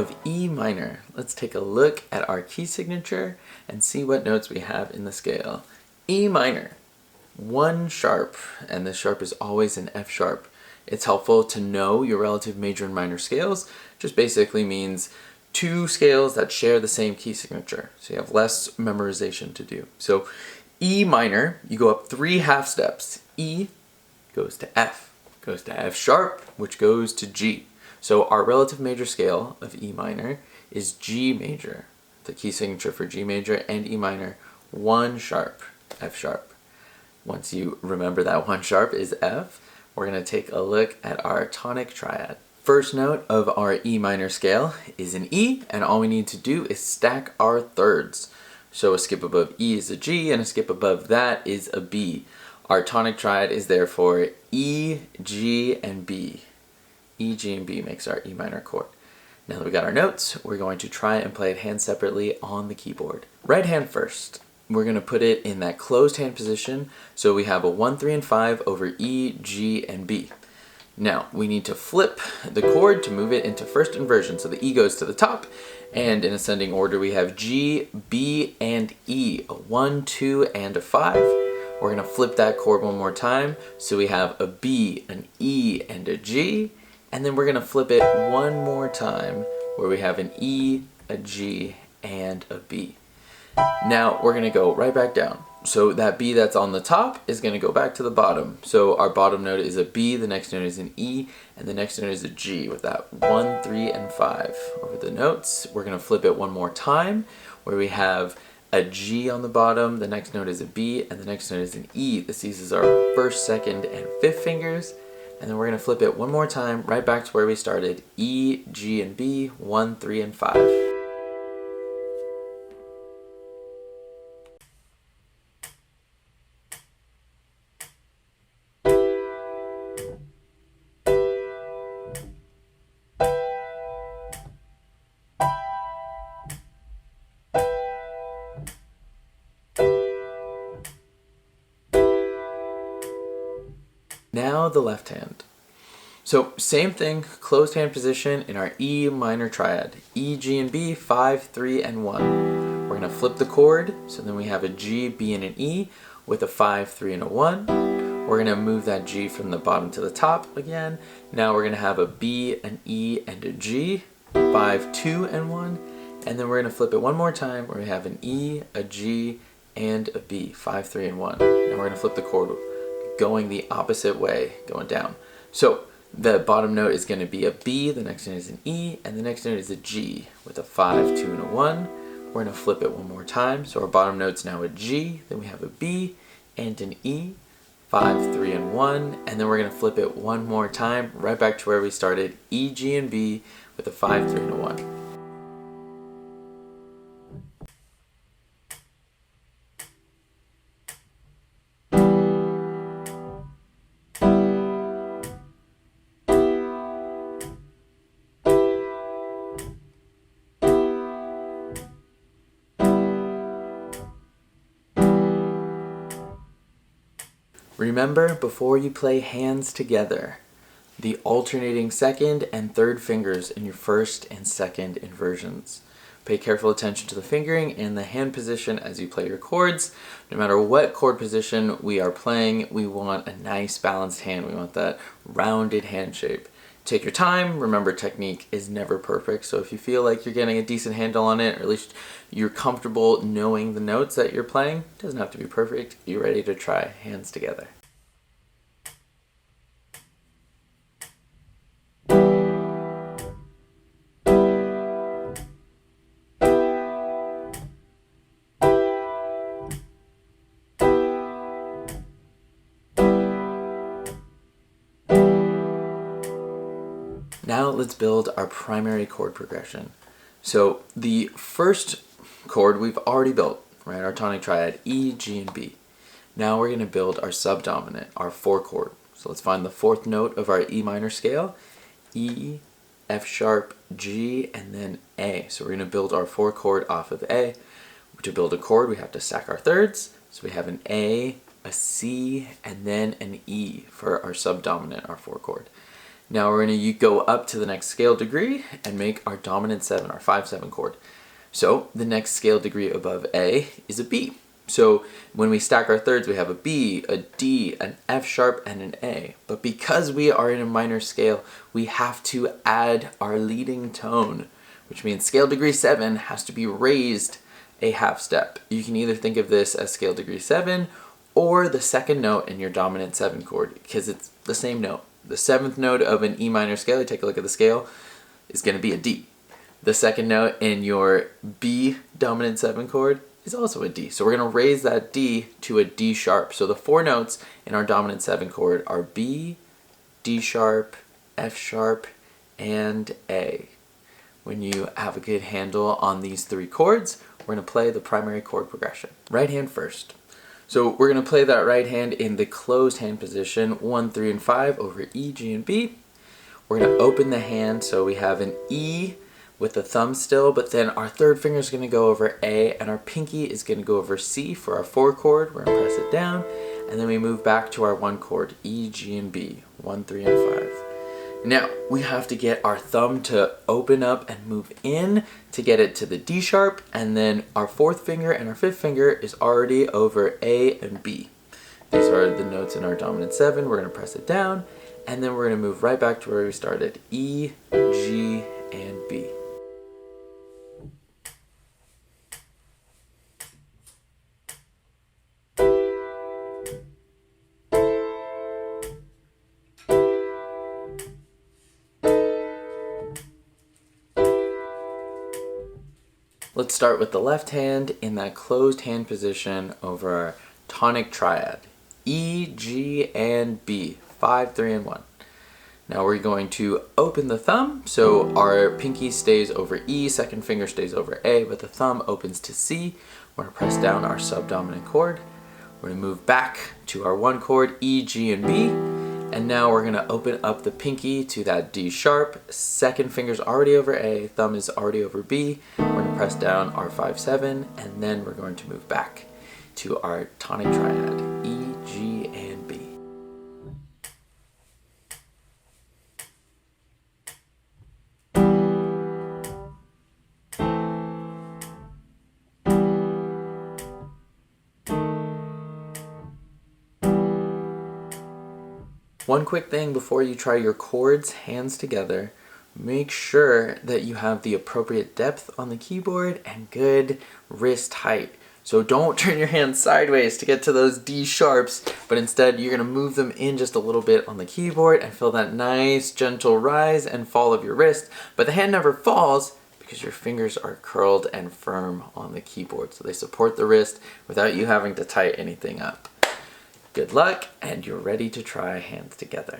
of E minor. Let's take a look at our key signature and see what notes we have in the scale. E minor, 1 sharp, and this sharp is always an F sharp. It's helpful to know your relative major and minor scales. Just basically means 2 scales that share the same key signature, so you have less memorization to do. So E minor, you go up 3 half steps. E goes to F, goes to F sharp, which goes to G. So our relative major scale of E minor is G major, the key signature for G major, and E minor, 1 sharp, F sharp. Once you remember that 1 sharp is F, we're going to take a look at our tonic triad. First note of our E minor scale is an E, and all we need to do is stack our thirds. So a skip above E is a G, and a skip above that is a B. Our tonic triad is therefore E, G, and B. E, G, and B makes our E minor chord. Now that we got our notes, we're going to try and play it hand separately on the keyboard. Right hand first. We're going to put it in that closed hand position, so we have a 1, 3, and 5 over E, G, and B. Now, we need to flip the chord to move it into first inversion, so the E goes to the top, and in ascending order we have G, B, and E, a 1, 2, and a 5. We're going to flip that chord one more time, so we have a B, an E, and a G, and then we're going to flip it one more time, where we have an E, a G, and a B. Now we're going to go right back down. So that B that's on the top is going to go back to the bottom. So our bottom note is a B, the next note is an E, and the next note is a G with that 1, 3, and 5 over the notes. We're going to flip it one more time where we have a G on the bottom, the next note is a B, and the next note is an E. This uses our first, second, and fifth fingers. And then we're going to flip it one more time right back to where we started. E, G, and B, 1, 3, and 5. Now the left hand. So same thing, closed hand position in our E minor triad. E, G, and B, 5, 3, and 1. We're going to flip the chord, so then we have a G, B, and an E with a 5, 3, and a 1. We're going to move that G from the bottom to the top again. Now we're going to have a B, an E, and a G, 5, 2, and 1. And then we're going to flip it one more time where we have an E, a G, and a B, 5, 3, and 1. Now we're going to flip the chord going the opposite way, going down. So the bottom note is going to be a B, the next note is an E, and the next note is a G with a 5, 2, and a 1. We're going to flip it one more time. So our bottom note's now a G, then we have a B and an E, 5, 3, and 1, and then we're going to flip it one more time, right back to where we started, E, G, and B with a 5, 3, and a 1. Remember, before you play hands together, the alternating second and third fingers in your first and second inversions. Pay careful attention to the fingering and the hand position as you play your chords. No matter what chord position we are playing, we want a nice balanced hand. We want that rounded hand shape. Take your time. Remember, technique is never perfect, so if you feel like you're getting a decent handle on it, or at least you're comfortable knowing the notes that you're playing, it doesn't have to be perfect. You're ready to try hands together. Now let's build our primary chord progression. So the first chord we've already built, right? Our tonic triad, E, G, and B. Now we're going to build our subdominant, our 4 chord. So let's find the 4th note of our E minor scale, E, F sharp, G, and then A. So we're going to build our 4 chord off of A. To build a chord, we have to stack our thirds. So we have an A, a C, and then an E for our subdominant, our 4 chord. Now we're going to go up to the next scale degree and make our dominant 7, our 5/7 chord. So the next scale degree above A is a B. So when we stack our thirds, we have a B, a D, an F sharp, and an A. But because we are in a minor scale, we have to add our leading tone, which means scale degree 7 has to be raised a half step. You can either think of this as scale degree 7 or the second note in your dominant 7 chord, because it's the same note. The 7th note of an E minor scale, you take a look at the scale, is going to be a D. The second note in your B dominant 7 chord is also a D. So we're going to raise that D to a D sharp. So the 4 notes in our dominant 7 chord are B, D sharp, F sharp, and A. When you have a good handle on these 3 chords, we're going to play the primary chord progression. Right hand first. So we're going to play that right hand in the closed hand position, 1, 3, and 5 over E, G, and B. We're going to open the hand so we have an E with the thumb still, but then our third finger is going to go over A, and our pinky is going to go over C for our 4 chord. We're going to press it down, and then we move back to our 1 chord, E, G, and B, 1, 3, and 5. Now, we have to get our thumb to open up and move in to get it to the D sharp, and then our 4th finger and our 5th finger is already over A and B. These are the notes in our dominant 7. We're going to press it down, and then we're going to move right back to where we started, E, G, and B. Let's start with the left hand in that closed hand position over our tonic triad. E, G, and B. 5, 3, and 1. Now we're going to open the thumb, so our pinky stays over E, second finger stays over A, but the thumb opens to C. We're going to press down our subdominant chord. We're going to move back to our 1 chord, E, G, and B. And now we're going to open up the pinky to that D sharp. Second finger's already over A, thumb is already over B. We're going to press down our 5/7, and then we're going to move back to our tonic triad, E, G, and B. One quick thing before you try your chords hands together, make sure that you have the appropriate depth on the keyboard and good wrist height. So don't turn your hands sideways to get to those D sharps, but instead you're going to move them in just a little bit on the keyboard and feel that nice gentle rise and fall of your wrist. But the hand never falls because your fingers are curled and firm on the keyboard, so they support the wrist without you having to tighten anything up. Good luck, and you're ready to try hands together.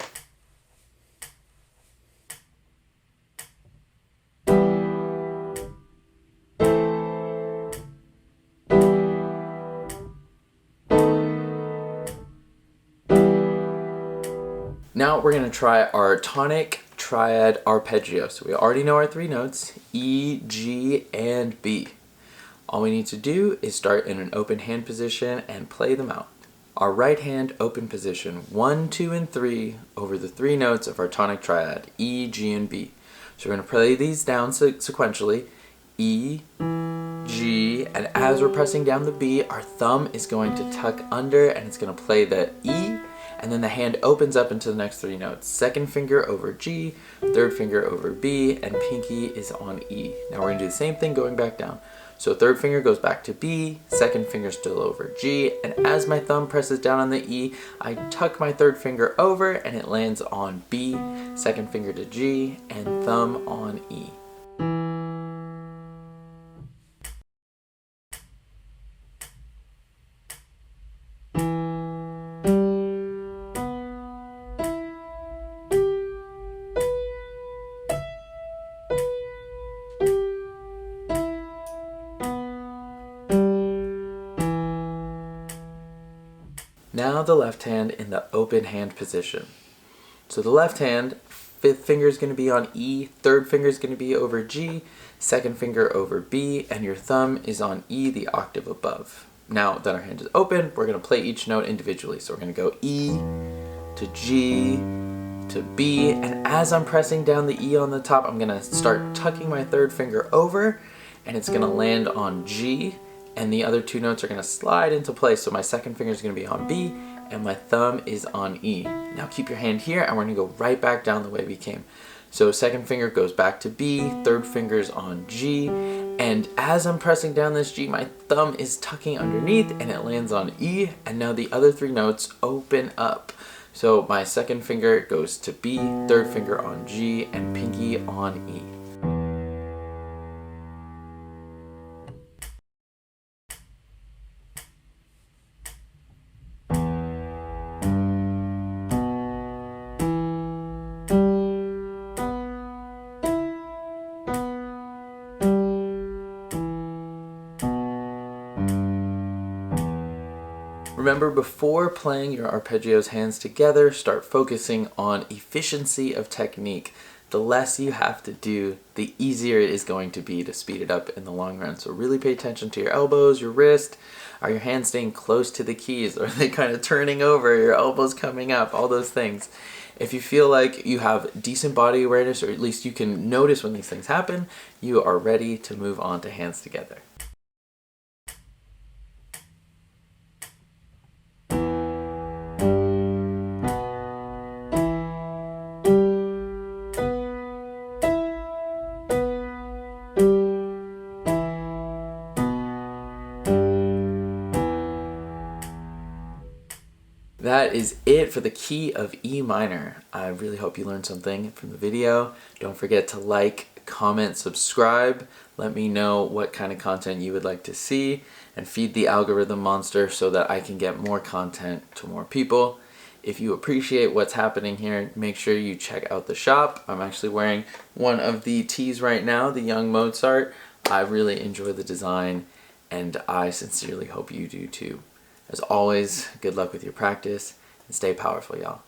Now we're going to try our tonic triad arpeggio. So we already know our 3 notes, E, G, and B. All we need to do is start in an open hand position and play them out. Our right hand open position, 1, 2, and 3 over the 3 notes of our tonic triad, E, G, and B. So we're going to play these down sequentially, E, G, and as we're pressing down the B, our thumb is going to tuck under and it's going to play the E, and then the hand opens up into the next 3 notes. Second finger over G, third finger over B, and pinky is on E. Now we're going to do the same thing going back down. So third finger goes back to B, second finger still over G, and as my thumb presses down on the E, I tuck my third finger over and it lands on B, second finger to G, and thumb on E. Now the left hand in the open hand position. So the left hand, 5th finger is going to be on E, 3rd finger is going to be over G, 2nd finger over B, and your thumb is on E, the octave above. Now that our hand is open, we're going to play each note individually. So we're going to go E to G to B, and as I'm pressing down the E on the top, I'm gonna start tucking my third finger over, and it's gonna land on G, and the other two notes are gonna slide into place. So my second finger is gonna be on B, and my thumb is on E. Now keep your hand here, and we're gonna go right back down the way we came. So second finger goes back to B, third finger's on G, and as I'm pressing down this G, my thumb is tucking underneath and it lands on E, and now the other three notes open up. So my second finger goes to B, third finger on G, and pinky on E. Remember, before playing your arpeggios hands together, start focusing on efficiency of technique. The less you have to do, the easier it is going to be to speed it up in the long run. So really pay attention to your elbows, your wrist. Are your hands staying close to the keys? Are they kind of turning over? Your elbows coming up? All those things. If you feel like you have decent body awareness, or at least you can notice when these things happen, you are ready to move on to hands together. That is it for the key of E minor. I really hope you learned something from the video. Don't forget to like, comment, subscribe. Let me know what kind of content you would like to see, and feed the algorithm monster so that I can get more content to more people. If you appreciate what's happening here, make sure you check out the shop. I'm actually wearing one of the tees right now, the Young Mozart. I really enjoy the design, and I sincerely hope you do too. As always, good luck with your practice, and stay powerful, y'all.